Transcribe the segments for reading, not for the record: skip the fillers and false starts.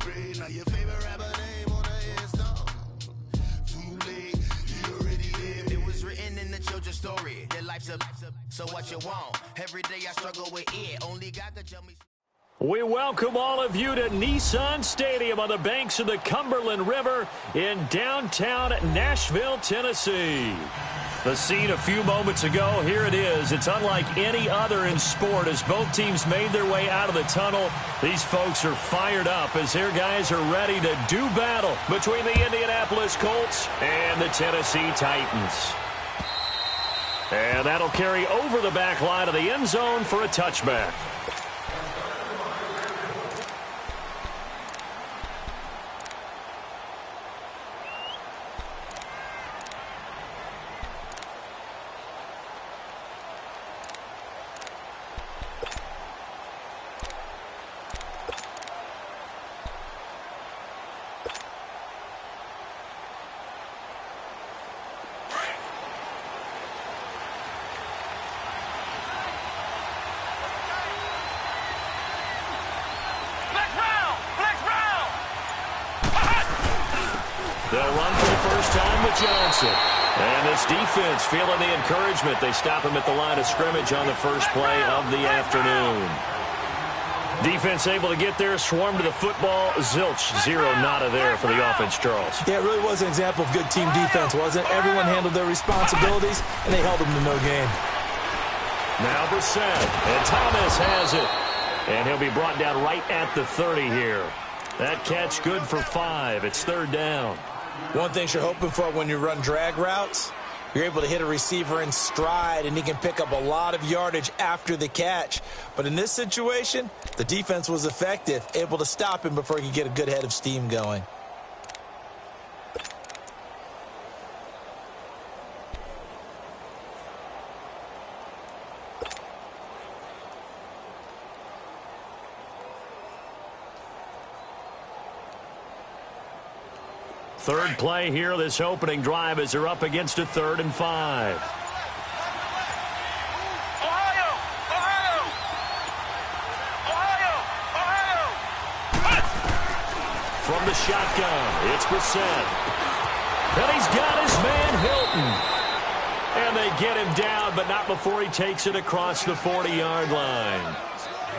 Now your favorite rapper name on the headstone. Too late, you already lived. It was written in the children's story. Your life's a so what you want. Every day I struggle with it. Only God could tell me. We welcome all of you to Nissan Stadium on the banks of the Cumberland River in downtown Nashville, Tennessee. The scene a few moments ago, here it is. It's unlike any other in sport as both teams made their way out of the tunnel. These folks are fired up as their guys are ready to do battle between the Indianapolis Colts and the Tennessee Titans. And that'll carry over the back line of the end zone for a touchback. They'll run for the first time with Johnson. And this defense feeling the encouragement. They stop him at the line of scrimmage on the first play of the afternoon. Defense able to get there, swarm to the football. Zilch, zero, nada there for the offense, Charles. Yeah, it really was an example of good team defense, wasn't it? Everyone handled their responsibilities, and they held them to no gain. Now Brissett, and Thomas has it. And he'll be brought down right at the 30 here. That catch good for 5. It's third down. One thing you're hoping for when you run drag routes, you're able to hit a receiver in stride, and he can pick up a lot of yardage after the catch. But in this situation, the defense was effective, able to stop him before he could get a good head of steam going. Third play here, this opening drive as they're up against a 3rd and 5. Ohio! From the shotgun, it's Brissett. And he's got his man Hilton. And they get him down, but not before he takes it across the 40-yard line.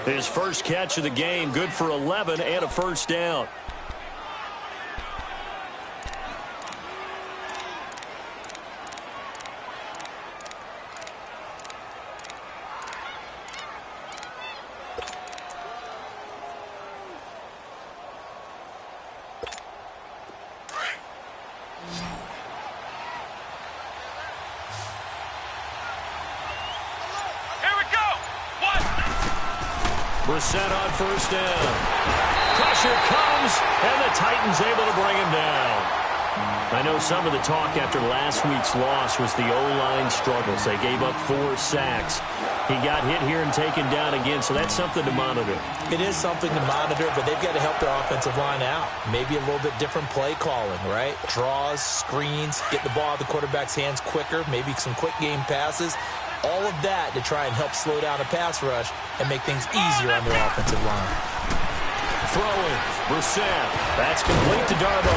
His first catch of the game, good for 11 and a first down. Brissett on first down. Pressure comes, and the Titans able to bring him down. I know some of the talk after last week's loss was the O-line struggles. They gave up 4 sacks. He got hit here and taken down again, so that's something to monitor. It is something to monitor, but they've got to help their offensive line out. Maybe a little bit different play calling, right? Draws, screens, get the ball out of the quarterback's hands quicker, maybe some quick game passes. All of that to try and help slow down a pass rush and make things easier on their offensive line. Throwing, Brissett. That's complete to Darbo.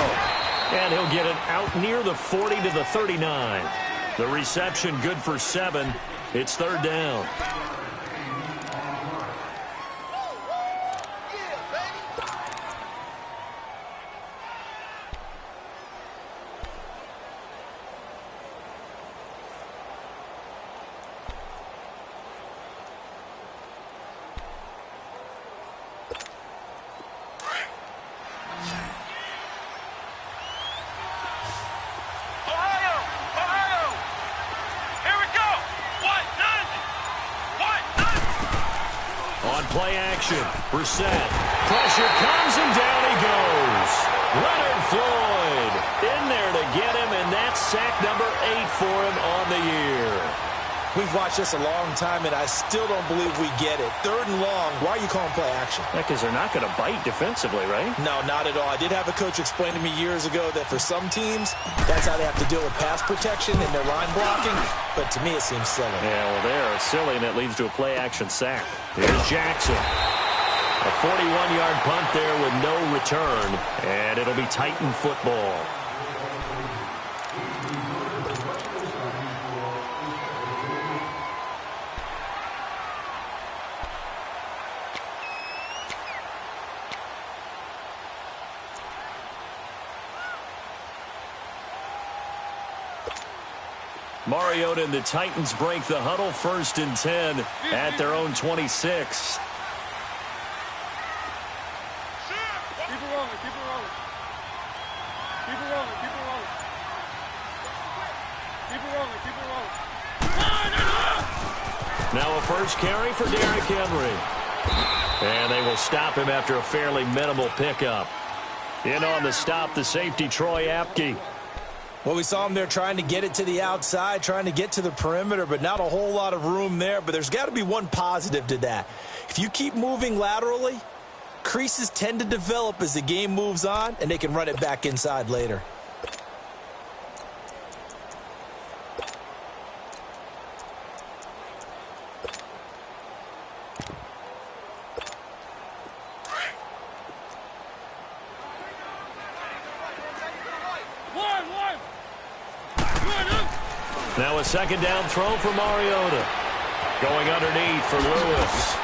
And he'll get it out near the 40 to the 39. The reception good for 7. It's third down. Play action. Brissett. Pressure comes and down he goes. Leonard Floyd in there to get him, and that's sack number 8 for him on the year. We've watched this a long time, and I still don't believe we get it. 3rd and long, why are you calling play action? Yeah, because they're not going to bite defensively, right? No, not at all. I did have a coach explain to me years ago that for some teams, that's how they have to deal with pass protection and their line blocking. But to me, it seems silly. Yeah, well, they're silly, and that leads to a play action sack. Here's Jackson. A 41-yard punt there with no return, and it'll be Titan football. Mariota and the Titans break the huddle, 1st and 10 at their own 26. Keep it rolling, keep it rolling. Keep it rolling, keep it rolling. Keep it rolling, keep it rolling. Now a first carry for Derrick Henry. And they will stop him after a fairly minimal pickup. In on the stop, the safety, Troy Apke. Well, we saw him there trying to get it to the outside, trying to get to the perimeter, but not a whole lot of room there. But there's got to be one positive to that. If you keep moving laterally, creases tend to develop as the game moves on, and they can run it back inside later. Now a second down throw for Mariota. Going underneath for Lewis.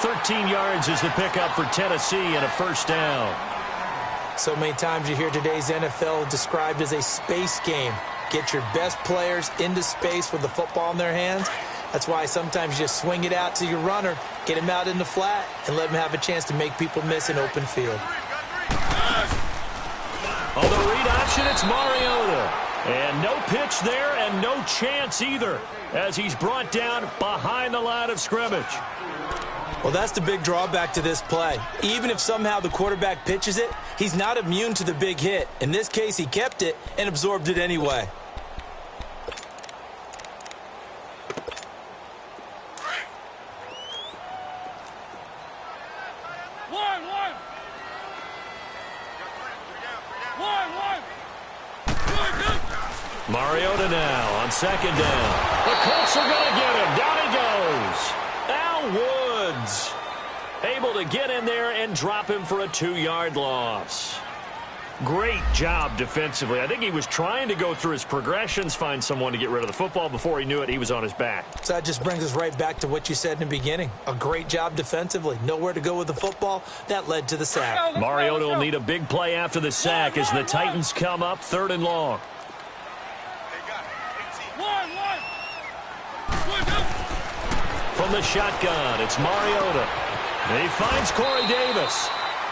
13 yards is the pickup for Tennessee and a first down. So many times you hear today's NFL described as a space game. Get your best players into space with the football in their hands. That's why sometimes you just swing it out to your runner, get him out in the flat, and let him have a chance to make people miss an open field. On the read option, it's Mariota. And no pitch there and no chance either as he's brought down behind the line of scrimmage. Well, that's the big drawback to this play. Even if somehow the quarterback pitches it, he's not immune to the big hit. In this case, he kept it and absorbed it anyway. Mariota now on second down. The Colts are going to get him. Down he goes. Al Woods able to get in there and drop him for a 2-yard loss. Great job defensively. I think he was trying to go through his progressions, find someone to get rid of the football. Before he knew it, he was on his back. So that just brings us right back to what you said in the beginning. A great job defensively. Nowhere to go with the football. That led to the sack. Mariota will need a big play after the sack as the Titans come up 3rd and long. From the shotgun, it's Mariota. And he finds Corey Davis.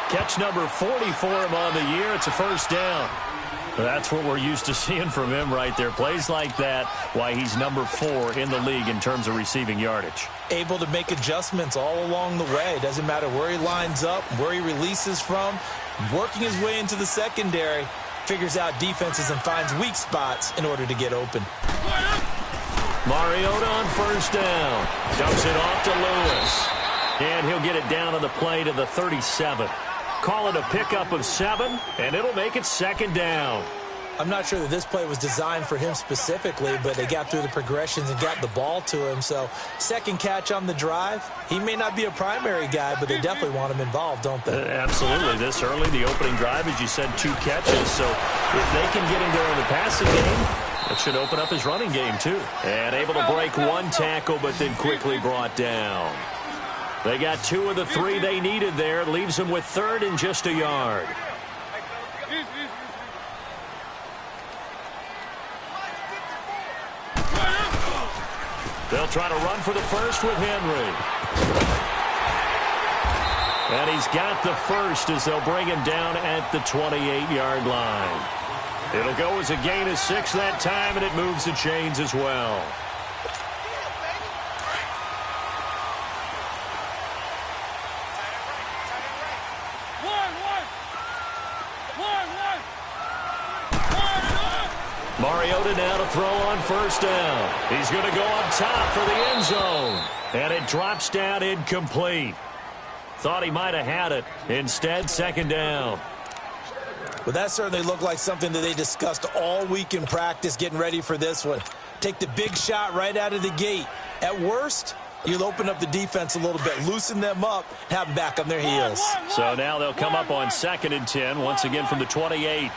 Catch number 40 for him on the year. It's a first down. That's what we're used to seeing from him right there. Plays like that, why he's number 4 in the league in terms of receiving yardage. Able to make adjustments all along the way. Doesn't matter where he lines up, where he releases from. Working his way into the secondary, figures out defenses and finds weak spots in order to get open. Mariota on first down. Dumps it off to Lewis. And he'll get it down on the play to the 37. Call it a pickup of 7, and it'll make it 2nd down. I'm not sure that this play was designed for him specifically, but they got through the progressions and got the ball to him. So, second catch on the drive. He may not be a primary guy, but they definitely want him involved, don't they? Absolutely. This early, the opening drive, as you said, 2 catches. So, if they can get him there in the passing game, that should open up his running game, too. And able to break 1 tackle, but then quickly brought down. They got 2 of the 3 they needed there. Leaves them with 3rd and just a yard. They'll try to run for the first with Henry. And he's got the first as they'll bring him down at the 28-yard line. It'll go as a gain of 6 that time, and it moves the chains as well. Mariota now to throw on first down. He's going to go up top for the end zone. And it drops down incomplete. Thought he might have had it. Instead, 2nd down. Well, that certainly looked like something that they discussed all week in practice getting ready for this one. Take the big shot right out of the gate. At worst, You'll open up the defense a little bit, loosen them up, have them back on their heels. So now they'll come up on 2nd and 10, once again from the 28.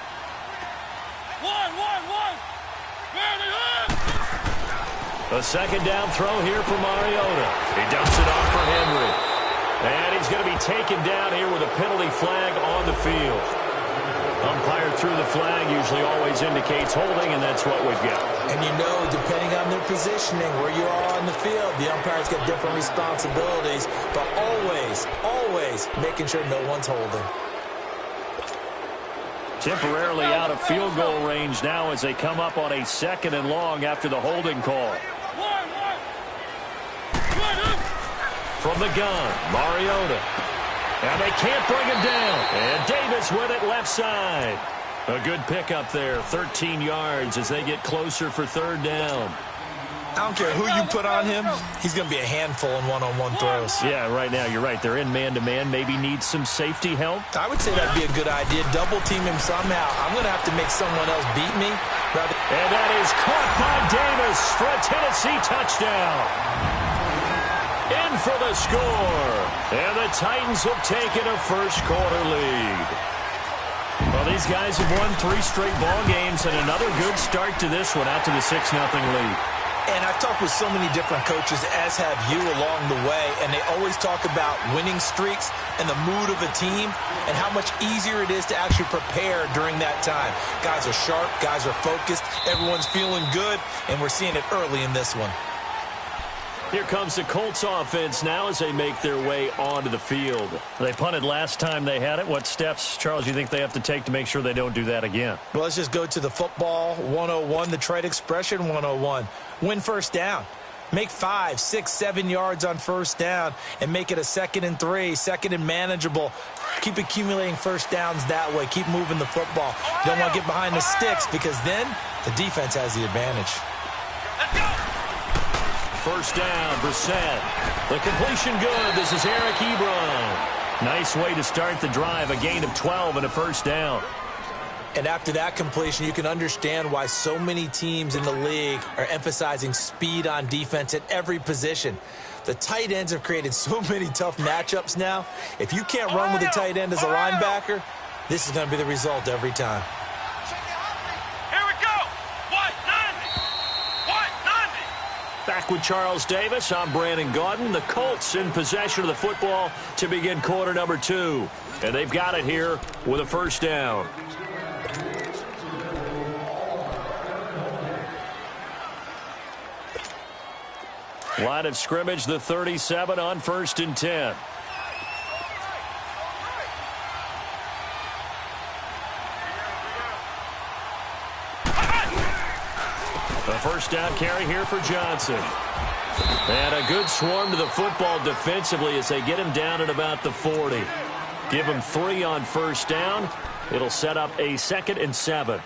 A second down throw here for Mariota. He dumps it off for Henry. And he's going to be taken down here with a penalty flag on the field. Umpire threw the flag, usually always indicates holding, and that's what we've got. And you know, depending on their positioning, where you are on the field, the umpire's got different responsibilities, but always making sure no one's holding. Temporarily out of field goal range now as they come up on a 2nd and long after the holding call. From the gun, Mariota. And they can't bring him down. And Davis with it left side. A good pickup there, 13 yards as they get closer for 3rd down. I don't care who you put on him, he's going to be a handful in one-on-one throws. Yeah, right now, you're right. They're in man-to-man. Maybe need some safety help. I would say that'd be a good idea. Double team him somehow. I'm going to have to make someone else beat me. And that is caught by Davis for a Tennessee touchdown. In for the score. And the Titans have taken a first-quarter lead. Well, these guys have won 3 straight ball games and another good start to this one out to the 6-0 lead. And I've talked with so many different coaches, as have you along the way, and they always talk about winning streaks and the mood of a team and how much easier it is to actually prepare during that time. Guys are sharp, guys are focused, everyone's feeling good, and we're seeing it early in this one. Here comes the Colts offense now as they make their way onto the field. They punted last time they had it. What steps, Charles, do you think they have to take to make sure they don't do that again? Well, let's just go to the football 101, the trade expression 101. Win first down. Make 5, 6, 7 yards on first down and make it a 2nd and 3, 2nd and manageable. Keep accumulating first downs that way. Keep moving the football. You don't want to get behind the sticks because then the defense has the advantage. Let's go! First down, Brissett. The completion good. This is Eric Ebron. Nice way to start the drive. A gain of 12 and a first down. And after that completion, you can understand why so many teams in the league are emphasizing speed on defense at every position. The tight ends have created so many tough matchups now. If you can't run with a tight end as a linebacker, this is going to be the result every time. Back with Charles Davis, I'm Brandon Gaudin. The Colts in possession of the football to begin quarter number 2. And they've got it here with a first down. Line of scrimmage, the 37 on 1st and 10. A first down carry here for Johnson. And a good swarm to the football defensively as they get him down at about the 40. Give him 3 on first down. It'll set up a 2nd and 7.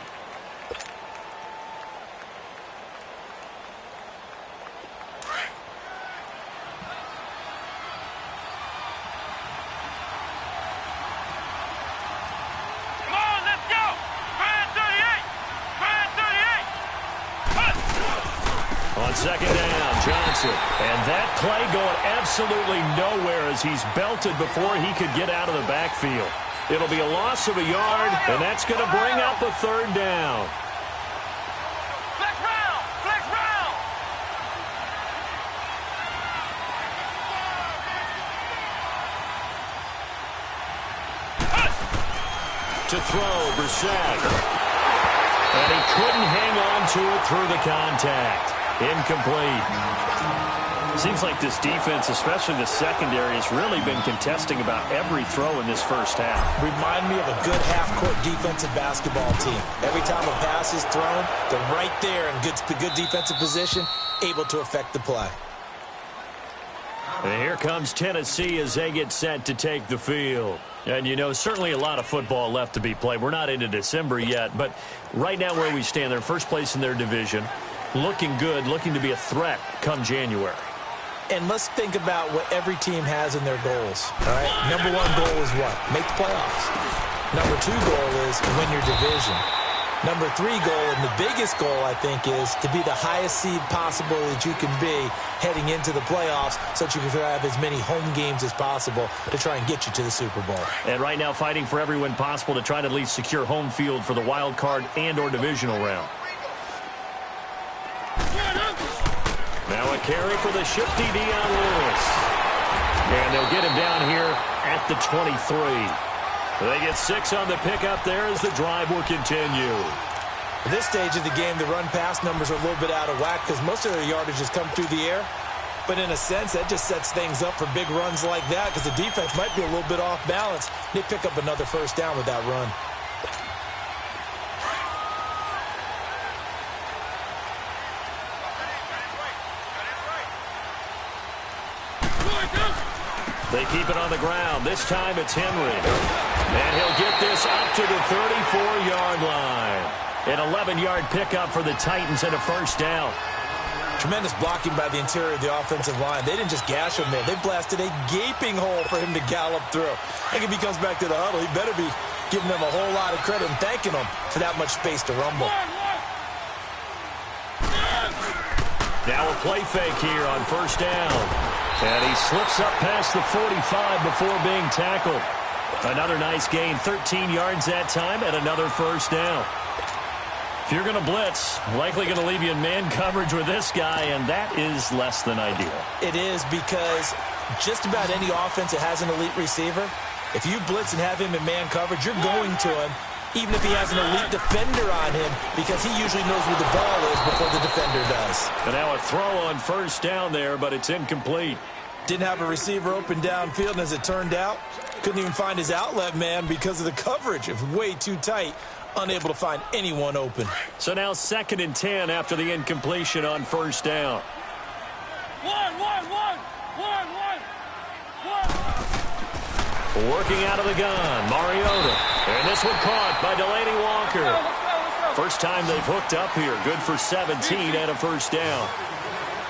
On 2nd down, Johnson. And that play going absolutely nowhere as he's belted before he could get out of the backfield. It'll be a loss of a yard, and that's going to bring up a 3rd down. Flex round! Flex round! To throw, Brissett. And he couldn't hang on to it through the contact. Incomplete. Seems like this defense, especially the secondary, has really been contesting about every throw in this first half. Remind me of a good half-court defensive basketball team. Every time a pass is thrown, they're right there in good defensive position, able to affect the play. And here comes Tennessee as they get set to take the field. And, you know, certainly a lot of football left to be played. We're not into December yet, but right now where we stand, they're first place in their division. Looking good, looking to be a threat come January. And let's think about what every team has in their goals. All right? Number 1 goal is what? Make the playoffs. Number 2 goal is win your division. Number 3 goal, and the biggest goal, I think, is to be the highest seed possible that you can be heading into the playoffs so that you can have as many home games as possible to try and get you to the Super Bowl. And right now fighting for every win possible to try to at least secure home field for the wild card and or divisional round. Now a carry for the shifty Dion Lewis. And they'll get him down here at the 23. They get 6 on the pickup there as the drive will continue. At this stage of the game, the run-pass numbers are a little bit out of whack because most of their yardage has come through the air. But in a sense, that just sets things up for big runs like that because the defense might be a little bit off balance. They pick up another first down with that run. They keep it on the ground. This time it's Henry. And he'll get this up to the 34-yard line. An 11-yard pickup for the Titans and a first down. Tremendous blocking by the interior of the offensive line. They didn't just gash him there. They blasted a gaping hole for him to gallop through. I think if he comes back to the huddle, he better be giving them a whole lot of credit and thanking them for that much space to rumble. Now a play fake here on first down. And he slips up past the 45 before being tackled. Another nice gain, 13 yards that time, and another first down. If you're going to blitz, likely going to leave you in man coverage with this guy, and that is less than ideal. It is because just about any offense that has an elite receiver, if you blitz and have him in man coverage, you're going to him, even if he has an elite defender on him, because he usually knows where the ball is before the defender does. And now a throw on first down there, but it's incomplete. Didn't have a receiver open downfield, and as it turned out, couldn't even find his outlet man because of the coverage. It was way too tight, unable to find anyone open. So now 2nd and 10 after the incompletion on first down. Working out of the gun, Mariota. And this one caught by Delaney Walker. First time they've hooked up here. Good for 17 and a first down.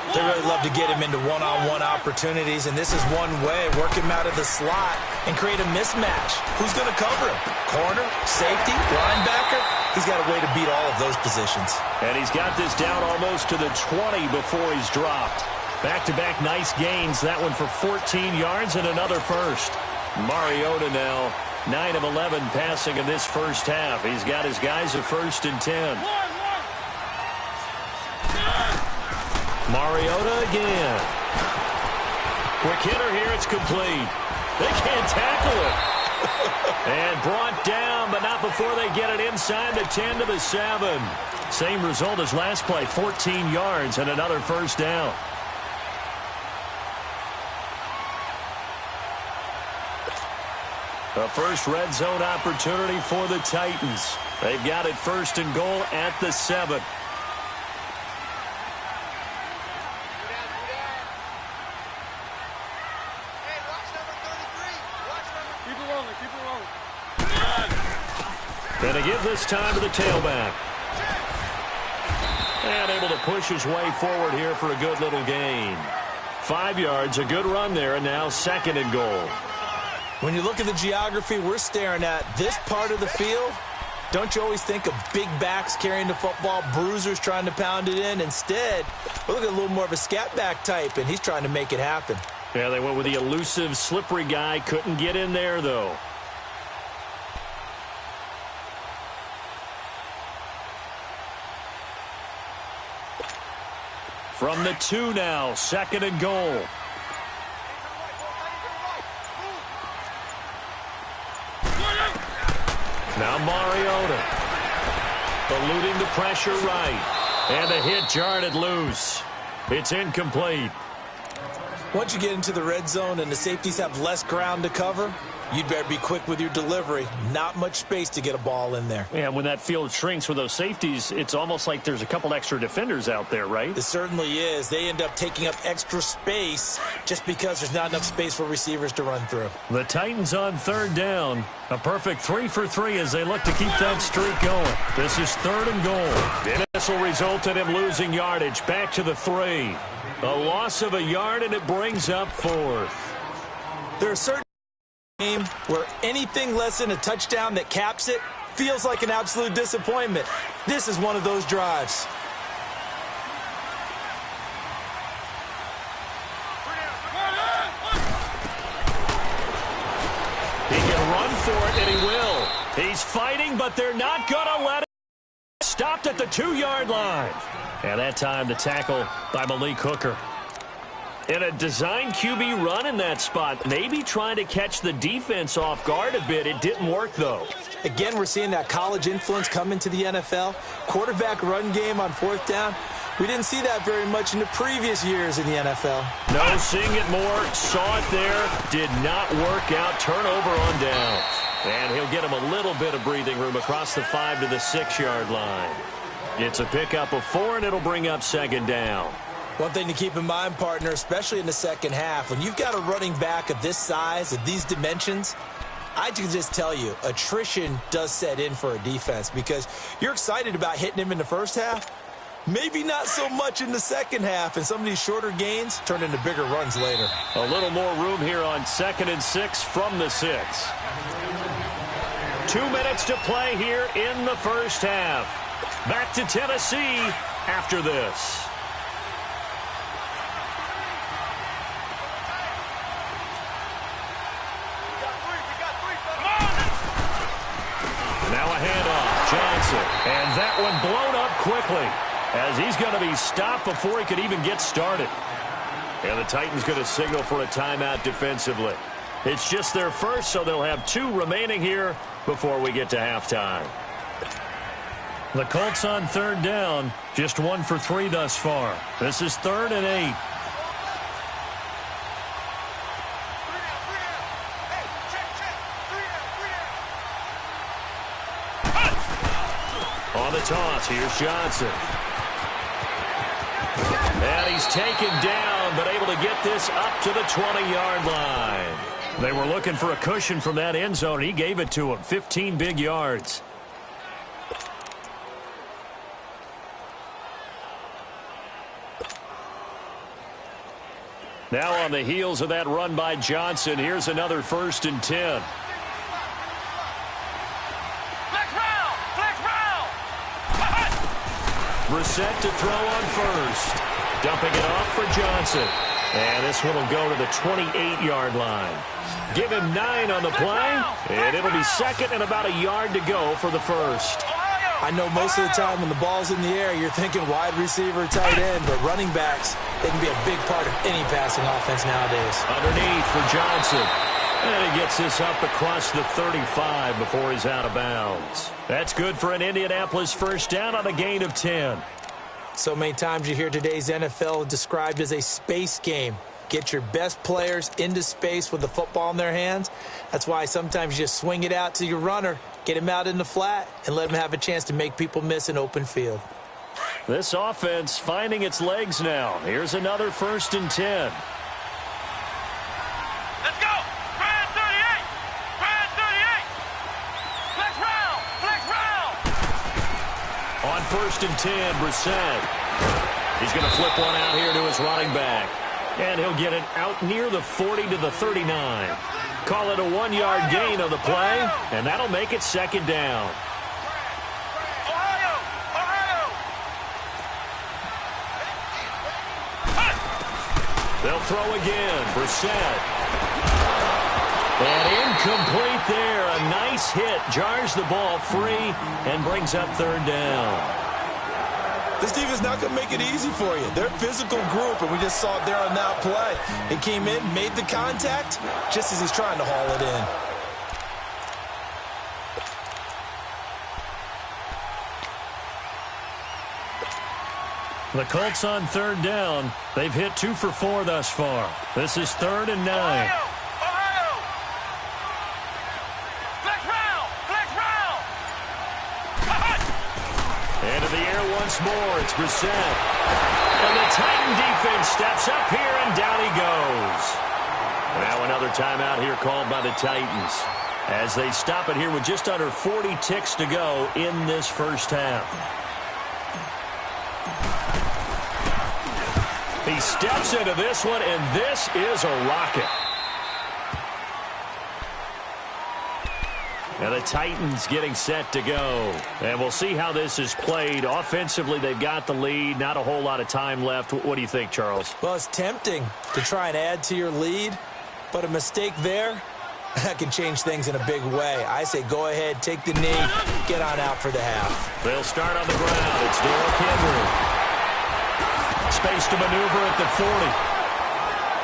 They really love to get him into one-on-one opportunities, and this is one way. Work him out of the slot and create a mismatch. Who's going to cover him? Corner, safety, linebacker? He's got a way to beat all of those positions. And he's got this down almost to the 20 before he's dropped. Back-to-back nice gains. That one for 14 yards and another first. Mariota now 9 of 11 passing in this first half. He's got his guys at 1st and 10. Mariota again. Quick hitter here. It's complete. They can't tackle it. And brought down, but not before they get it inside the 10 to the 7. Same result as last play, 14 yards and another first down. A first red zone opportunity for the Titans. They've got it 1st and goal at the 7. Going to give this time to the tailback. And able to push his way forward here for a good little gain. 5 yards, a good run there, and now 2nd and goal. When you look at the geography we're staring at, this part of the field, don't you always think of big backs carrying the football, bruisers trying to pound it in? Instead, we're looking at a little more of a scat back type, and he's trying to make it happen. Yeah, they went with the elusive, slippery guy. Couldn't get in there, though. From the 2 now, 2nd and goal. Now Mariota. Eluding the pressure right. And the hit jarred loose. It's incomplete. Once you get into the red zone and the safeties have less ground to cover, you'd better be quick with your delivery. Not much space to get a ball in there. Yeah, when that field shrinks with those safeties, it's almost like there's a couple extra defenders out there, right? It certainly is. They end up taking up extra space just because there's not enough space for receivers to run through. The Titans on 3rd down. A perfect 3 for 3 as they look to keep that streak going. This is 3rd and goal. And this will result in him losing yardage. Back to the 3. A loss of a yard, and it brings up 4th. There are certain game where anything less than a touchdown that caps it feels like an absolute disappointment. This is one of those drives. He can run for it, and he will. He's fighting, but they're not going to let him. Stopped at the 2-yard line. And that time the tackle by Malik Hooker. In a design QB run in that spot, maybe trying to catch the defense off guard a bit. It didn't work, though. Again, we're seeing that college influence come into the NFL. Quarterback run game on 4th down. We didn't see that very much in the previous years in the NFL. No, seeing it more. Saw it there. Did not work out. Turnover on down. And he'll get him a little bit of breathing room across the 5 to the 6-yard line. It's a pickup of 4, and it'll bring up 2nd down. One thing to keep in mind, partner, especially in the second half, when you've got a running back of this size, of these dimensions, I can just tell you, attrition does set in for a defense because you're excited about hitting him in the first half. Maybe not so much in the second half, and some of these shorter gains turn into bigger runs later. A little more room here on 2nd and 6 from the 6. 2 minutes to play here in the first half. Back to Tennessee after this. Now a handoff, Johnson. And that one blown up quickly as he's going to be stopped before he could even get started. And the Titans going to signal for a timeout defensively. It's just their first, so they'll have 2 remaining here before we get to halftime. The Colts on 3rd down, just 1 for 3 thus far. This is 3rd and 8. On the toss, here's Johnson. And he's taken down, but able to get this up to the 20-yard line. They were looking for a cushion from that end zone. He gave it to him, 15 big yards. Now on the heels of that run by Johnson, here's another 1st and 10. Brissett to throw on 1st. Dumping it off for Johnson. And this one will go to the 28-yard line. Give him 9 on the play, and it'll be 2nd and about a yard to go for the 1st. I know most of the time when the ball's in the air, you're thinking wide receiver, tight end, but running backs, they can be a big part of any passing offense nowadays. Underneath for Johnson. And he gets this up across the 35 before he's out of bounds. That's good for an Indianapolis 1st down on a gain of 10. So many times you hear today's NFL described as a space game. Get your best players into space with the football in their hands. That's why sometimes you just swing it out to your runner, get him out in the flat, and let him have a chance to make people miss an open field. This offense finding its legs now. Here's another 1st and 10. Let's go! Brand 38! Brand 38! Flex round! Flex round! On 1st and 10, Brissett. He's going to flip one out here to his running back. And he'll get it out near the 40 to the 39. Call it a 1-yard gain on the play, and that'll make it 2nd down. Ohio! Ohio! They'll throw again. Brissett. And incomplete there. A nice hit. Jars the ball free and brings up 3rd down. This defense not going to make it easy for you. They're a physical group, and we just saw it there on that play. He came in, made the contact, just as he's trying to haul it in. The Colts on 3rd down. They've hit 2 for 4 thus far. This is 3rd and 9. Ohio! Flex round! Flex round! Into the air once more. It's Brissett. And the Titan defense steps up here, and down he goes. Now another timeout here called by the Titans as they stop it here with just under 40 ticks to go in this first half. He steps into this one, and this is a rocket. And the Titans getting set to go. And we'll see how this is played. Offensively, they've got the lead. Not a whole lot of time left. What do you think, Charles? Well, it's tempting to try and add to your lead, but a mistake there, that can change things in a big way. I say go ahead, take the knee, get on out for the half. They'll start on the ground. It's Derrick Henry. Space to maneuver at the 40.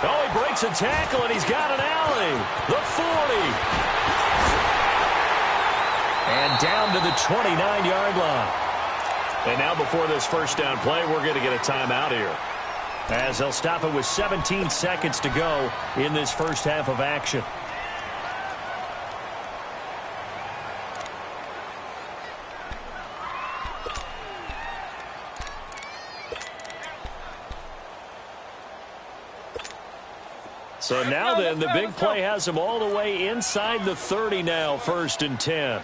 Oh, he breaks a tackle, and he's got an alley. The 40. And down to the 29-yard line. And now before this first down play, we're going to get a timeout here, as they'll stop it with 17 seconds to go in this first half of action. So now then, the big play has him all the way inside the 30 now, 1st and 10.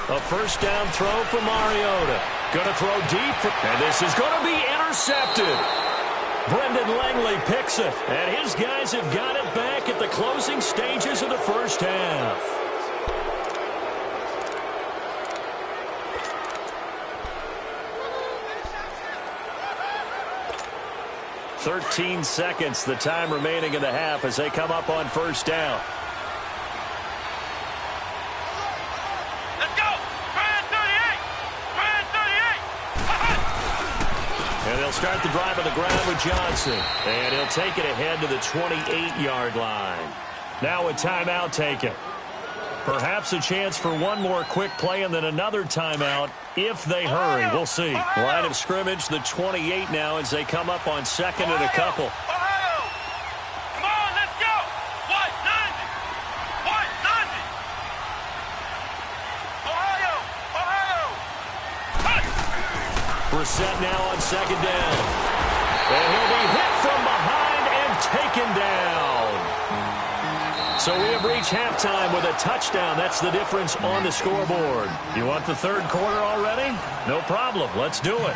A first down throw for Mariota. Going to throw deep, and this is going to be intercepted. Brendan Langley picks it, and his guys have got it back at the closing stages of the first half. "13 seconds, the time remaining in the half as they come up on first down. Let's go! Brand 38! Brand 38! And they'll start the drive on the ground with Johnson. And he'll take it ahead to the 28-yard line. Now a timeout taken. Perhaps a chance for one more quick play and then another timeout if they hurry. We'll see. Line of scrimmage, the 28 now as they come up on second and a couple. Ohio! Come on, let's go! White 90! White 90! Ohio! Ohio! Hey! Brissett now on second down. And he'll be hit from behind and taken down. So we have reached halftime with a touchdown. That's the difference on the scoreboard. You want the third quarter already? No problem. Let's do it.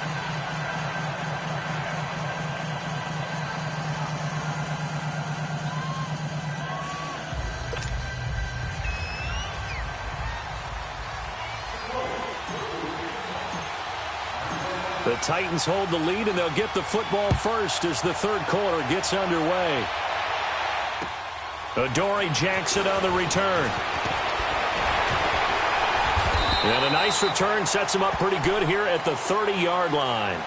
The Titans hold the lead, and they'll get the football first as the third quarter gets underway. Adoree Jackson on the return. And a nice return sets him up pretty good here at the 30-yard line.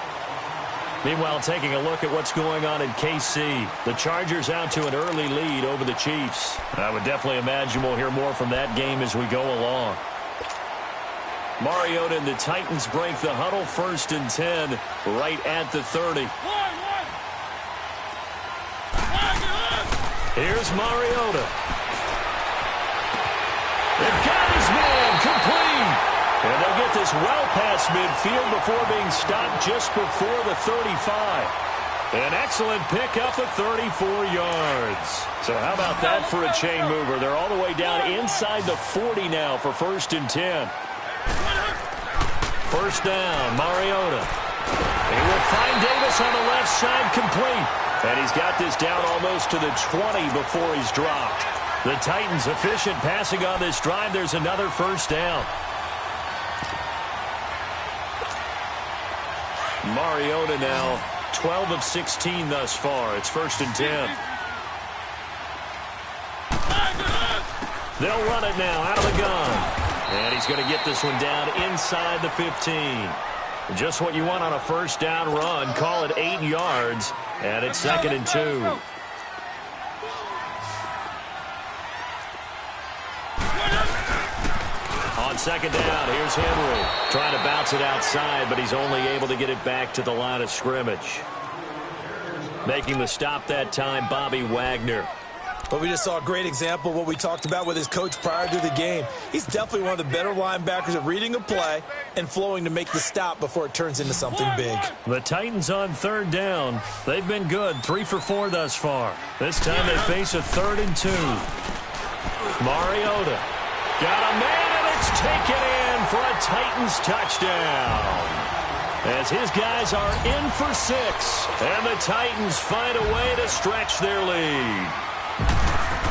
Meanwhile, taking a look at what's going on in KC. The Chargers out to an early lead over the Chiefs. I would definitely imagine we'll hear more from that game as we go along. Mariota and the Titans break the huddle, 1st and 10, right at the 30. Here's Mariota. They've got his man complete. And they'll get this well past midfield before being stopped just before the 35. An excellent pickup of 34 yards. So how about that for a chain mover? They're all the way down inside the 40 now for 1st and 10. First down, Mariota. He will find Davis on the left side complete. And he's got this down almost to the 20 before he's dropped. The Titans efficient passing on this drive. There's another first down. Mariota now 12 of 16 thus far. It's 1st and 10. They'll run it now out of the gun. And he's going to get this one down inside the 15. Just what you want on a first down run. Call it 8 yards. And it's 2nd and 2. On second down, here's Henry. Trying to bounce it outside, but he's only able to get it back to the line of scrimmage. Making the stop that time, Bobby Wagner. But we just saw a great example of what we talked about with his coach prior to the game. He's definitely one of the better linebackers at reading a play and flowing to make the stop before it turns into something big. The Titans on third down. They've been good, 3 for 4 thus far. This time they face a 3rd and 2. Mariota got a man, and it's taken in for a Titans touchdown. As his guys are in for 6, and the Titans find a way to stretch their lead.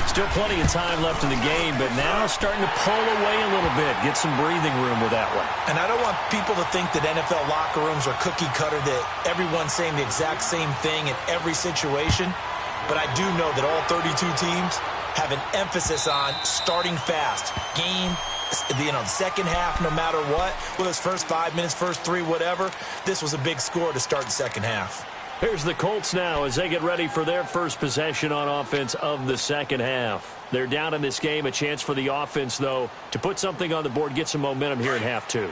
Still plenty of time left in the game, but now starting to pull away a little bit. Get some breathing room with that one. And I don't want people to think that NFL locker rooms are cookie cutter, that everyone's saying the exact same thing in every situation. But I do know that all 32 teams have an emphasis on starting fast. Game, second half, no matter what. Whether it's first 5 minutes, first 3, whatever. This was a big score to start the second half. Here's the Colts now as they get ready for their first possession on offense of the second half. They're down in this game. A chance for the offense, though, to put something on the board, get some momentum here in half two.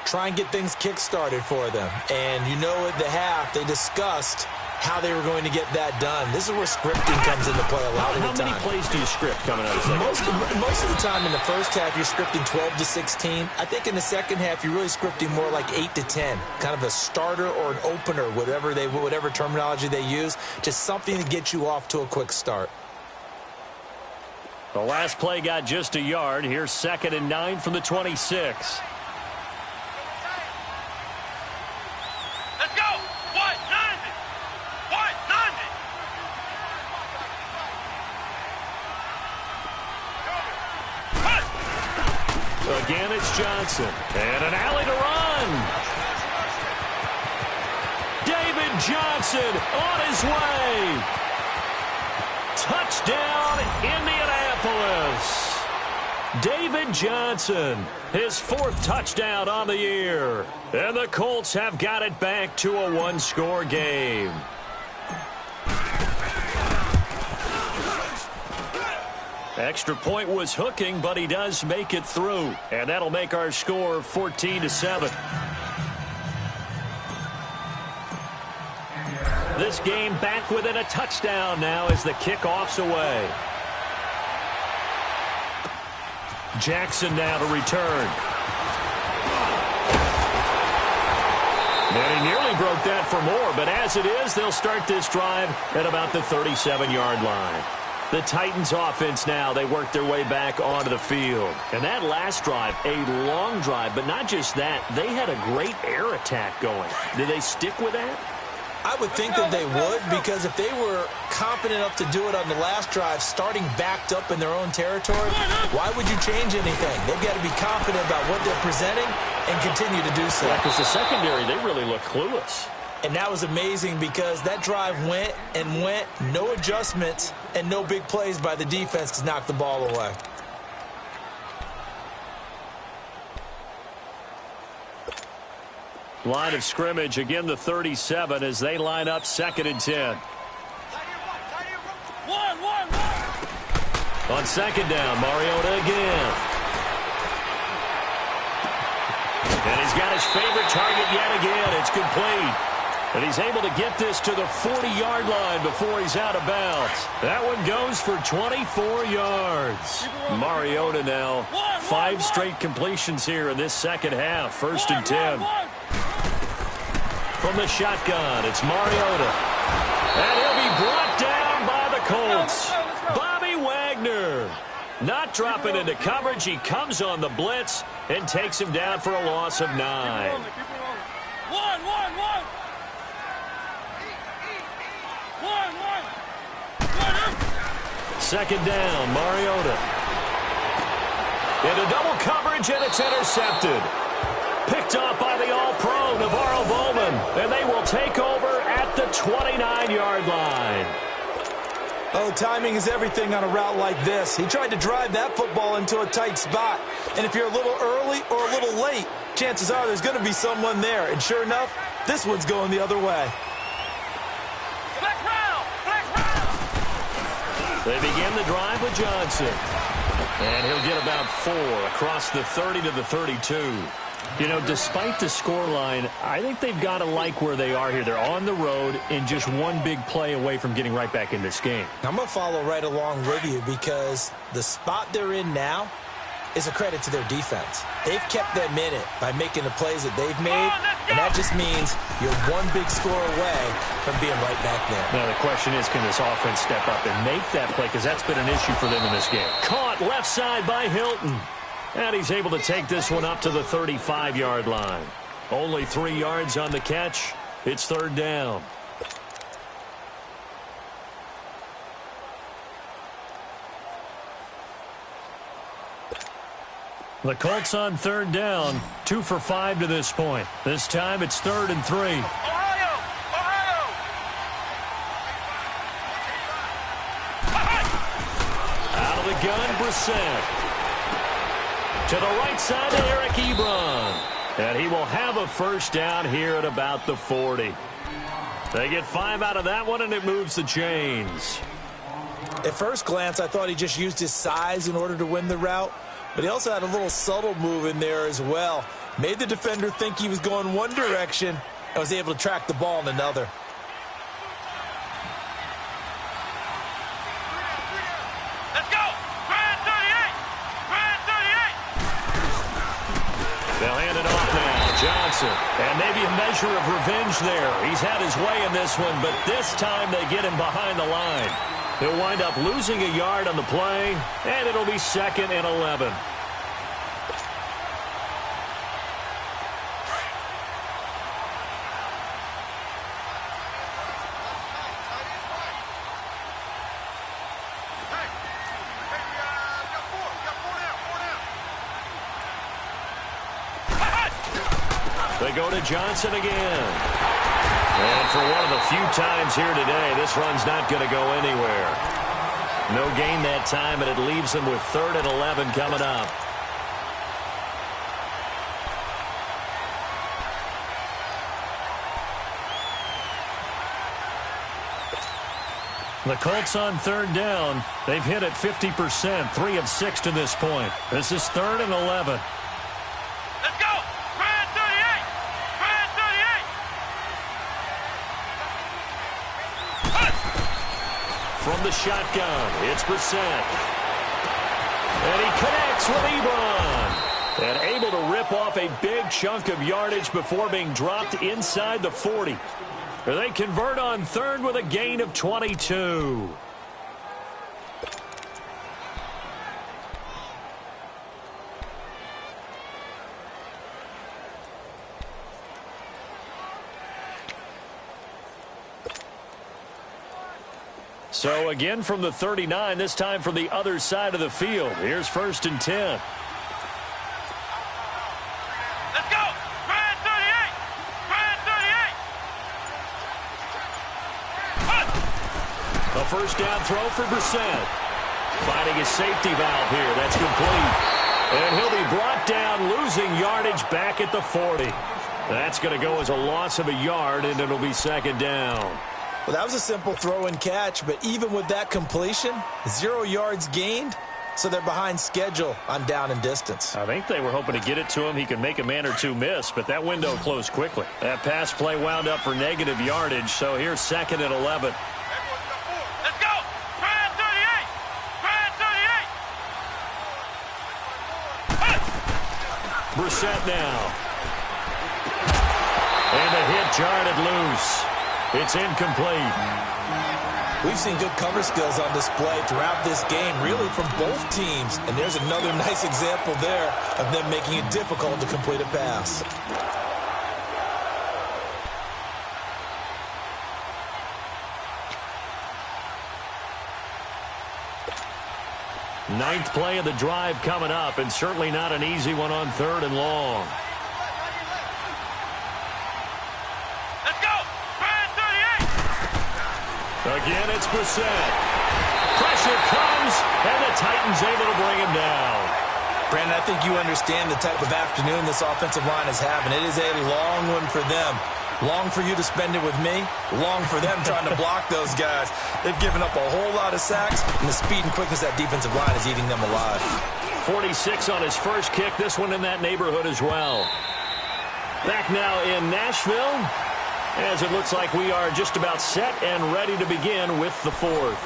Try and get things kick-started for them. And you know at the half, they discussed how they were going to get that done. This is where scripting comes into play a lot of the time. How many plays do you script coming out of the second half? Most of the time in the first half, you're scripting 12 to 16. I think in the second half, you're really scripting more like 8 to 10. Kind of a starter or an opener, whatever terminology they use. Just something to get you off to a quick start. The last play got just a yard. Here's 2nd and 9 from the 26. Again, it's Johnson. And an alley to run. David Johnson on his way. Touchdown, Indianapolis. David Johnson, his 4th touchdown on the year. And the Colts have got it back to a 1-score game. Extra point was hooking, but he does make it through. And that'll make our score 14-7. This game back within a touchdown now as the kickoff's away. Jackson now to return. And he nearly broke that for more, but as it is, they'll start this drive at about the 37-yard line. The Titans offense now, they work their way back onto the field. And that last drive, a long drive, but not just that. They had a great air attack going. Did they stick with that? I would think that they would, because if they were confident enough to do it on the last drive, starting backed up in their own territory, why would you change anything? They've got to be confident about what they're presenting and continue to do so. Yeah, because the secondary, they really look clueless. And that was amazing because that drive went and went, no adjustments, and no big plays by the defense to knock the ball away. Line of scrimmage, again the 37 as they line up 2nd and 10. On 2nd down, Mariota again. And he's got his favorite target yet again. It's complete. And he's able to get this to the 40-yard line before he's out of bounds. That one goes for 24 yards. Mariota now, 5 straight completions here in this second half. 1st and 10. From the shotgun, it's Mariota. And he'll be brought down by the Colts. Bobby Wagner not dropping into coverage. He comes on the blitz and takes him down for a loss of 9. Second down, Mariota. Into double coverage, and it's intercepted. Picked off by the All-Pro, Navarro Bowman. And they will take over at the 29-yard line. Oh, timing is everything on a route like this. He tried to drive that football into a tight spot. And if you're a little early or a little late, chances are there's going to be someone there. And sure enough, this one's going the other way. They begin the drive with Johnson. And he'll get about 4 across the 30 to the 32. You know, despite the scoreline, I think they've got to like where they are here. They're on the road and just one big play away from getting right back in this game. I'm going to follow right along with you because the spot they're in now is a credit to their defense. They've kept them in it by making the plays that they've made, and that just means you're one big score away from being right back there. Now the question is, can this offense step up and make that play? Because that's been an issue for them in this game. Caught left side by Hilton. And he's able to take this one up to the 35-yard line. Only 3 yards on the catch. It's 3rd down. The Colts on third down, 2 for 5 to this point. This time it's 3rd and 3. Ohio! Ohio! Out of the gun, Brissett. To the right side to Eric Ebron. And he will have a first down here at about the 40. They get 5 out of that one, and it moves the chains. At first glance, I thought he just used his size in order to win the route. But he also had a little subtle move in there as well. Made the defender think he was going one direction and was able to track the ball in another. Let's go! Brand 38! Brand 38! They'll hand it off now. Johnson. And maybe a measure of revenge there. He's had his way in this one, but this time they get him behind the line. He'll wind up losing a yard on the play, and it'll be 2nd and 11. They go to Johnson again. And for one of the few times here today, this run's not going to go anywhere. No gain that time, and it leaves them with 3rd and 11 coming up. The Colts on third down. They've hit it 50%, 3 of 6 to this point. This is 3rd and 11. Let's go! Brand 38! Brand 38! From the shotgun, it's Brissett. And he connects with Ebron. And able to rip off a big chunk of yardage before being dropped inside the 40. They convert on 3rd with a gain of 22. So again from the 39, this time from the other side of the field. Here's 1st and 10. Let's go! Brand 38! Brand 38! A first down throw for Brissett. Finding his safety valve here. That's complete. And he'll be brought down, losing yardage back at the 40. That's going to go as a loss of a yard, and it'll be 2nd down. Well, that was a simple throw and catch, but even with that completion, 0 yards gained, so they're behind schedule on down and distance. I think they were hoping to get it to him. He could make a man or two miss, but that window closed quickly. That pass play wound up for negative yardage, so here's 2nd and 11. Let's go! Brand 38! Brand 38! Brissett now. And the hit jarred it loose. It's incomplete. We've seen good cover skills on display throughout this game, really from both teams. And there's another nice example there of them making it difficult to complete a pass. Ninth play of the drive coming up, and certainly not an easy one on 3rd and long. Again, it's Brissett. Pressure comes, and the Titans able to bring him down. Brandon, I think you understand the type of afternoon this offensive line is having. It is a long one for them. Long for you to spend it with me. Long for them trying to block those guys. They've given up a whole lot of sacks, and the speed and quickness of that defensive line is eating them alive. 46 on his first kick. This one in that neighborhood as well. Back now in Nashville, as it looks like we are just about set and ready to begin with the 4th.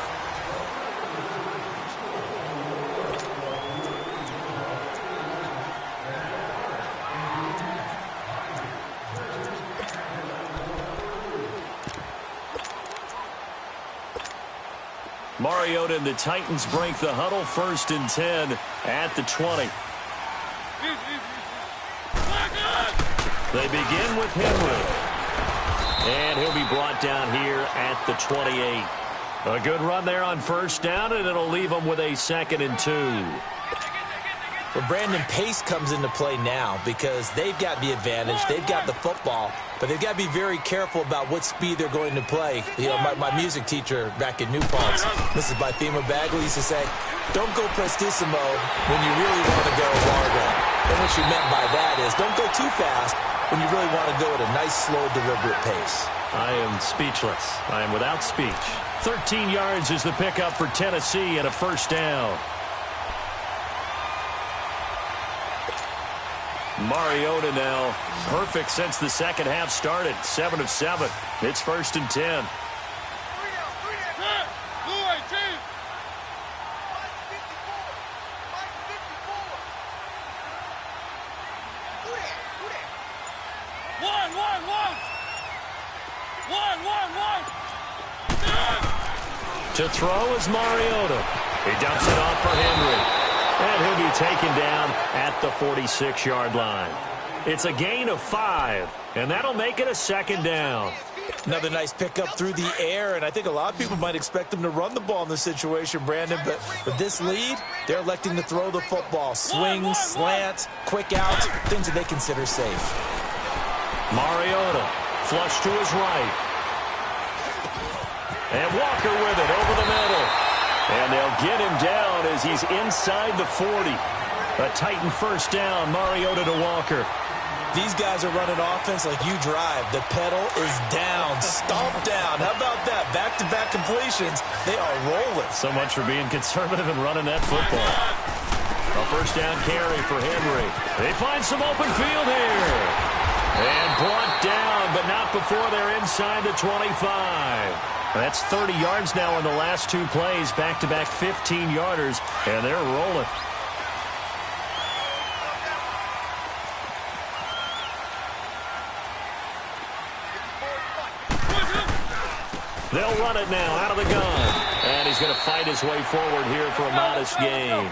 Mariota and the Titans break the huddle. 1st and 10 at the 20. They begin with Henry. And he'll be brought down here at the 28. A good run there on 1st down, and it'll leave them with a 2nd and 2. Well, Brandon, pace comes into play now because they've got the advantage. They've got the football, but they've got to be very careful about what speed they're going to play. You know, my music teacher back in New Paltz, Mrs. Bythema Bagley, used to say, don't go prestissimo when you really want to go largo. And what she meant by that is don't go too fast when you really want to go at a nice, slow, deliberate pace. I am speechless. I am without speech. 13 yards is the pickup for Tennessee and a first down. Mariota now perfect since the second half started. 7 of 7. It's 1st and 10. To throw is Mariota. He dumps it off for Henry. And he'll be taken down at the 46-yard line. It's a gain of 5, and that'll make it a second down. Another nice pickup through the air, and I think a lot of people might expect them to run the ball in this situation, Brandon, but with this lead, they're electing to throw the football. Swing, slant, quick outs, things that they consider safe. Mariota, flush to his right. And Walker with it over the middle. And they'll get him down as he's inside the 40. A Titan first down, Mariota to Walker. These guys are running offense like you drive. The pedal is down, stomp down. How about that? Back-to-back completions. They are rolling. So much for being conservative and running that football. A first down carry for Henry. They find some open field here. And brought down, but not before they're inside the 25. That's 30 yards now in the last 2 plays. Back-to-back 15-yarders, and they're rolling. They'll run it now out of the gun. And he's going to fight his way forward here for a modest gain.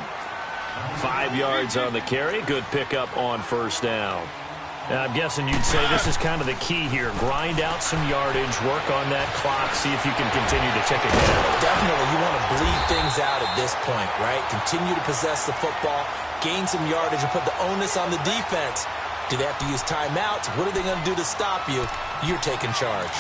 5 yards on the carry. Good pickup on first down. I'm guessing you'd say this is kind of the key here. Grind out some yardage, work on that clock, see if you can continue to tick it down. Definitely, you want to bleed things out at this point, right? Continue to possess the football, gain some yardage, and put the onus on the defense. Do they have to use timeouts? What are they going to do to stop you? You're taking charge.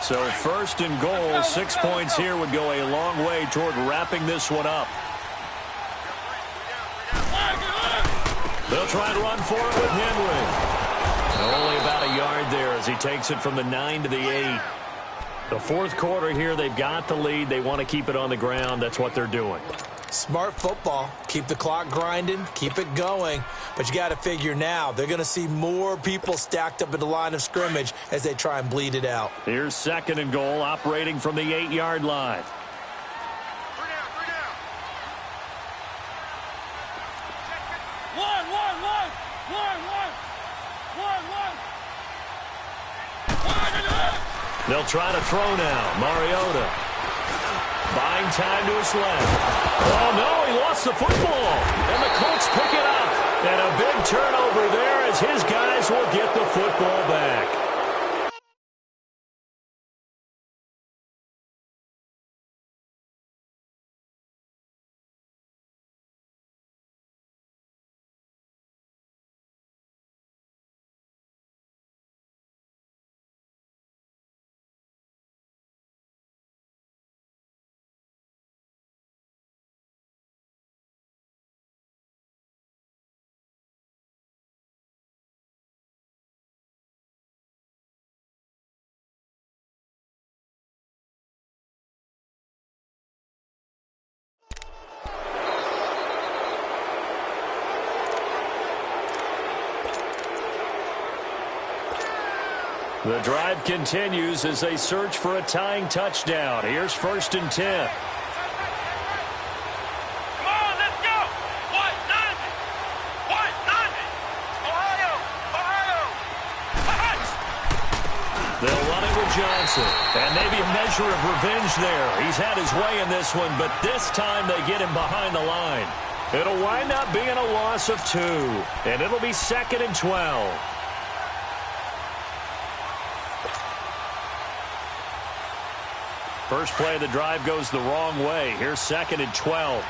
So 1st and goal, 6 points here would go a long way toward wrapping this one up. They'll try and run for it with Henry. Only about a yard there as he takes it from the 9 to the 8. The 4th quarter here, they've got the lead. They want to keep it on the ground. That's what they're doing. Smart football. Keep the clock grinding. Keep it going. But you got to figure now, they're going to see more people stacked up at the line of scrimmage as they try and bleed it out. Here's 2nd and goal, operating from the 8-yard line. They'll try to throw now. Mariota. Buying time to his left. Oh, no, he lost the football. And the Colts pick it up. And a big turnover there as his guys will get the football back. The drive continues as they search for a tying touchdown. Here's 1st and 10. Come on, let's go. 190. 190. Ohio. They'll run it with Johnson. And maybe a measure of revenge there. He's had his way in this one, but this time they get him behind the line. It'll wind up being a loss of 2. And it'll be 2nd and 12. First play of the drive goes the wrong way. Here's 2nd and 12.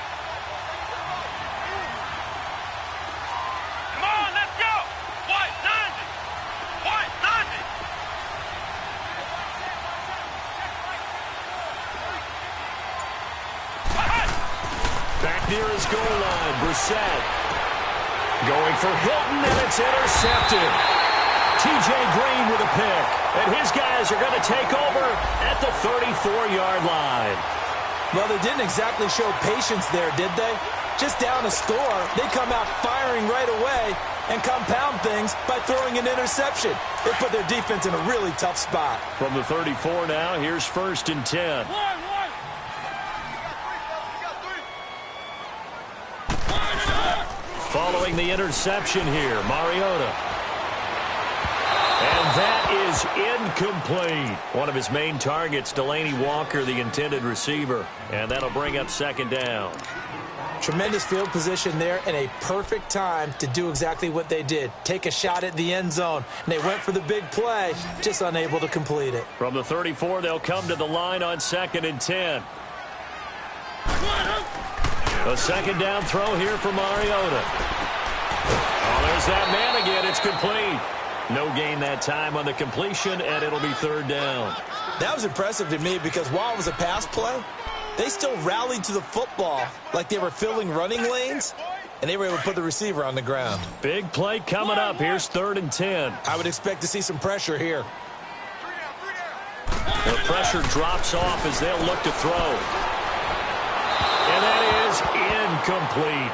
Come on, let's go. White, 90. White, 90. Back near his goal line, Brissett. Going for Hilton, and it's intercepted. T.J. Green with a pick. And his guys are going to take over at the 34-yard line. Well, they didn't exactly show patience there, did they? Just down a score, they come out firing right away and compound things by throwing an interception. They put their defense in a really tough spot. From the 34 now, here's 1st and 10. Following the interception here, Mariota. And that is incomplete. One of his main targets, Delaney Walker, the intended receiver. And that'll bring up 2nd down. Tremendous field position there and a perfect time to do exactly what they did. Take a shot at the end zone. And they went for the big play, just unable to complete it. From the 34, they'll come to the line on 2nd and 10. A 2nd down throw here for Mariota. Oh, there's that man again. It's complete. No gain that time on the completion, and it'll be 3rd down. That was impressive to me because while it was a pass play, they still rallied to the football like they were filling running lanes, and they were able to put the receiver on the ground. Big play coming up. Here's 3rd and 10. I would expect to see some pressure here. The pressure drops off as they'll look to throw. And that is incomplete.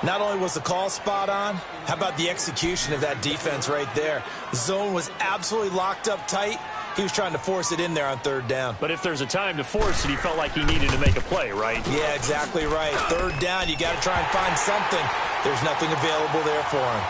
Not only was the call spot on, how about the execution of that defense right there? The zone was absolutely locked up tight. He was trying to force it in there on 3rd down. But if there's a time to force it, he felt like he needed to make a play, right? Yeah, exactly right. 3rd down, you got to try and find something. There's nothing available there for him.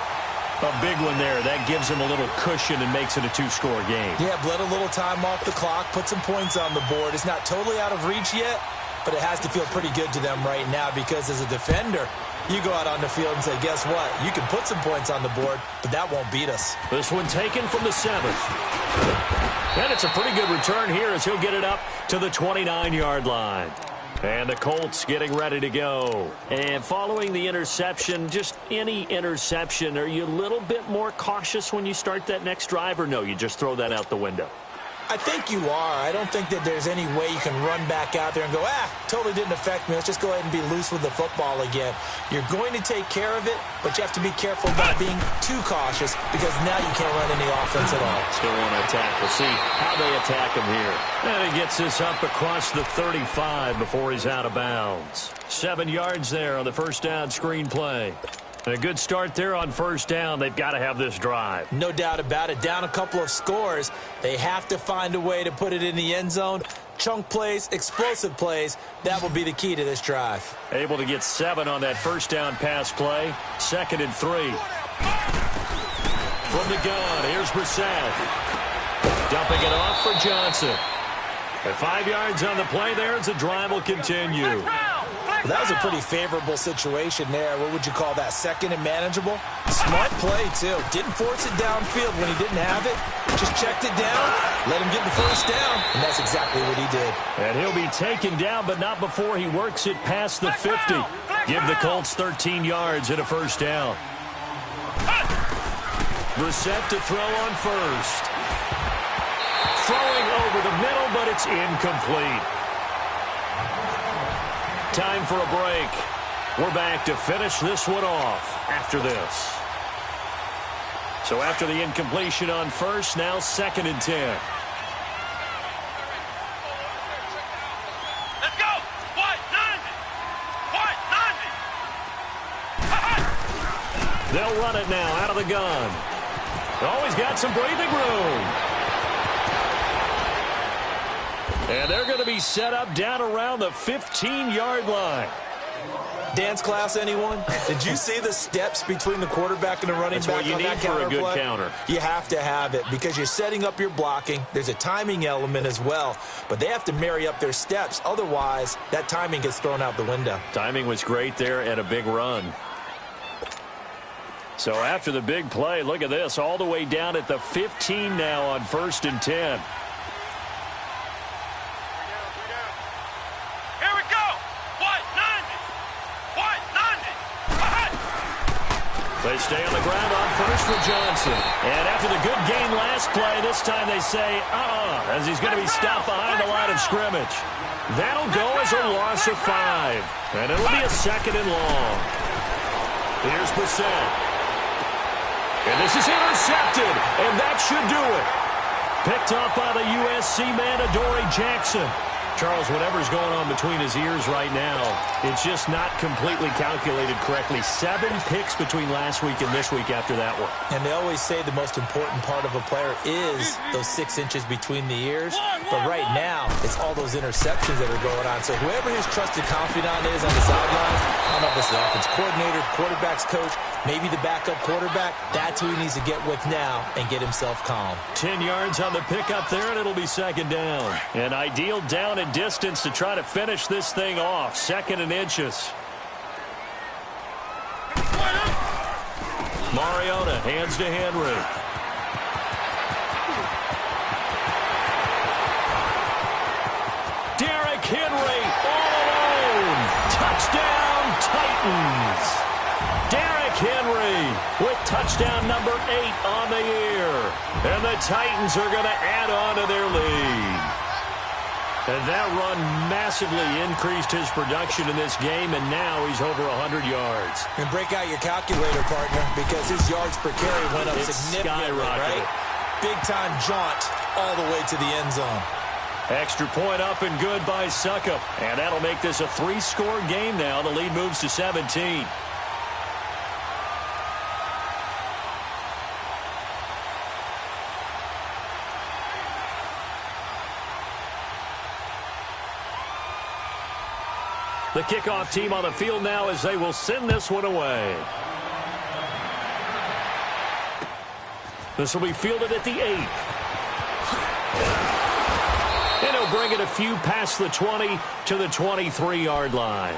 A big one there. That gives him a little cushion and makes it a 2-score game. Yeah, bled a little time off the clock, put some points on the board. It's not totally out of reach yet, but it has to feel pretty good to them right now because as a defender, you go out on the field and say, guess what? You can put some points on the board, but that won't beat us. This one taken from the 7th. And it's a pretty good return here as he'll get it up to the 29-yard line. And the Colts getting ready to go. And following the interception, just any interception, are you a little bit more cautious when you start that next drive, or no, you just throw that out the window? I think you are. I don't think that there's any way you can run back out there and go, totally didn't affect me. Let's just go ahead and be loose with the football again. You're going to take care of it, but you have to be careful about being too cautious because now you can't run any offense at all. Still want to attack. We'll see how they attack him here. And he gets this up across the 35 before he's out of bounds. 7 yards there on the 1st down screen play. A good start there on 1st down. They've got to have this drive. No doubt about it. Down a couple of scores. They have to find a way to put it in the end zone. Chunk plays, explosive plays. That will be the key to this drive. Able to get 7 on that 1st down pass play. 2nd and 3. From the gun, here's Brissett. Dumping it off for Johnson. At 5 yards on the play there as the drive will continue. That was a pretty favorable situation there. What would you call that? 2nd and manageable? Smart play, too. Didn't force it downfield when he didn't have it. Just checked it down, let him get the 1st down, and that's exactly what he did. And he'll be taken down, but not before he works it past the 50. Give the Colts 13 yards and a 1st down. Brissett to throw on 1st. Throwing over the middle, but it's incomplete. Time for a break. We're back to finish this one off after this. So after the incompletion on 1st, now 2nd and 10. Let's go. White, 90. White, 90. They'll run it now out of the gun. Always got some breathing room. And they're going to be set up down around the 15-yard line. Dance class, anyone? Did you see the steps between the quarterback and the running That's back what you on need that for counter a good play? counter. You have to have it because you're setting up your blocking. There's a timing element as well, but they have to marry up their steps. Otherwise, that timing gets thrown out the window. Timing was great there and a big run. So after the big play, look at this, all the way down at the 15 now on 1st and 10. They stay on the ground on first for Johnson. And after the good gain last play, this time they say, as he's going to be stopped behind the line of scrimmage. That'll go as a loss of 5. And it'll be a 2nd and long. Here's Brissett. And this is intercepted. And that should do it. Picked up by the USC man, Adoree Jackson. Charles, whatever's going on between his ears right now, it's just not completely calculated correctly. 7 picks between last week and this week after that one. And they always say the most important part of a player is those 6 inches between the ears. But right now, it's all those interceptions that are going on. So whoever his trusted confidant is on the sidelines, I don't know if it's the offense coordinator, quarterback's coach, maybe the backup quarterback, that's who he needs to get with now and get himself calm. 10 yards on the pickup there, and it'll be 2nd down. An ideal down and distance to try to finish this thing off. 2nd and inches. Mariota hands to Henry. Derrick Henry all alone. Touchdown Titans. Derrick Henry with touchdown number 8 on the year. And the Titans are going to add on to their lead. And that run massively increased his production in this game, and now he's over 100 yards. And break out your calculator, partner, because his yards per carry went up significantly, right? Big-time jaunt all the way to the end zone. Extra point up and good by Succop. And that'll make this a 3-score game now. The lead moves to 17. The kickoff team on the field now as they will send this one away. This will be fielded at the 8. And he'll bring it a few past the 20 to the 23-yard line.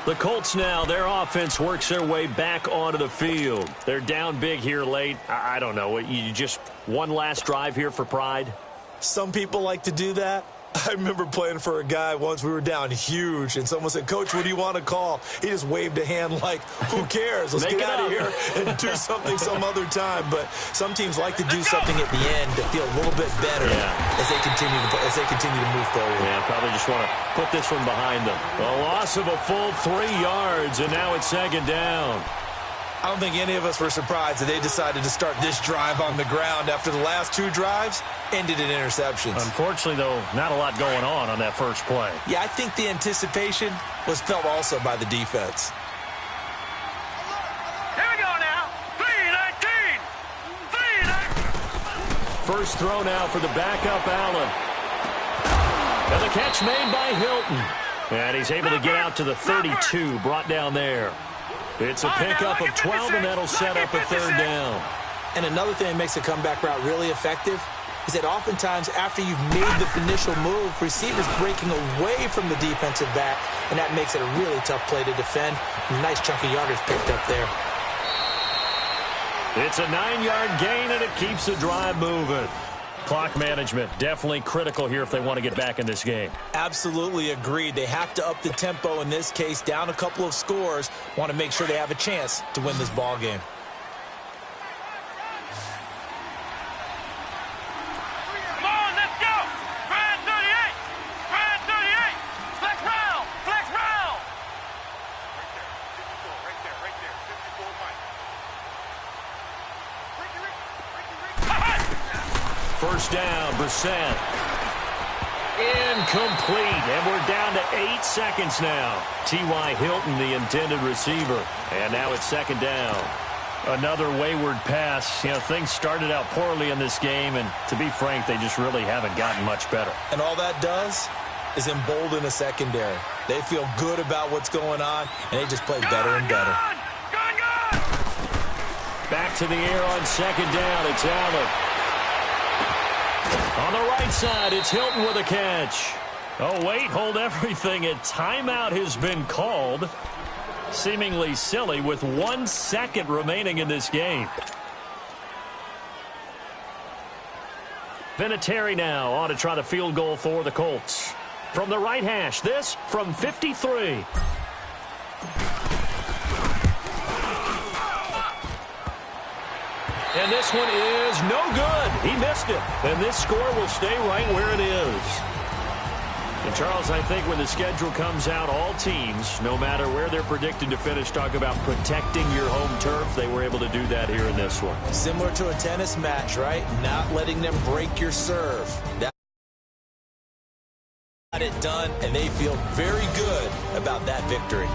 The Colts now, their offense works their way back onto the field. They're down big here late. I don't know. You just one last drive here for pride? Some people like to do that. I remember playing for a guy once. We were down huge, and someone said, "Coach, what do you want to call?" He just waved a hand like, who cares? Let's get out of here and do something some other time. But some teams like to do something at the end to feel a little bit better as they continue to move forward. Yeah, probably just want to put this one behind them. A loss of a full 3 yards, and now it's 2nd down. I don't think any of us were surprised that they decided to start this drive on the ground after the last 2 drives ended in interceptions. Unfortunately, though, not a lot going on that first play. Yeah, I think the anticipation was felt also by the defense. Here we go now. 3-19. 3-19. First throw now for the backup Allen. And the catch made by Hilton. And he's able to get out to the 32, brought down there. It's a pickup of 12, and that'll set up a 3rd down. And another thing that makes a comeback route really effective is that oftentimes after you've made the initial move, receivers breaking away from the defensive back, and that makes it a really tough play to defend. A nice chunk of yardage picked up there. It's a 9-yard gain, and it keeps the drive moving. Clock management definitely critical here if they want to get back in this game. Absolutely agreed. They have to up the tempo in this case, down a couple of scores. Want to make sure they have a chance to win this ball game. Come on, let's go. Fred 38. Fred 38. Flex round. Flex round. Right there. 54 Mike. First down, Brissett. Incomplete, and we're down to 8 seconds now. T.Y. Hilton, the intended receiver, and now it's 2nd down. Another wayward pass. Things started out poorly in this game, and to be frank, they just really haven't gotten much better. And all that does is embolden a secondary. They feel good about what's going on, and they just play better and better. Gun! Back to the air on 2nd down. It's Allen. On the right side, it's Hilton with a catch. Oh, wait, hold everything. A timeout has been called. Seemingly silly with 1 second remaining in this game. Vinatieri now on to try the field goal for the Colts. From the right hash, this from 53. And this one is no good. He missed it. And this score will stay right where it is. And, Charles, I think when the schedule comes out, all teams, no matter where they're predicted to finish, talk about protecting your home turf. They were able to do that here in this one. Similar to a tennis match, right? Not letting them break your serve. That got it done, and they feel very good about that victory.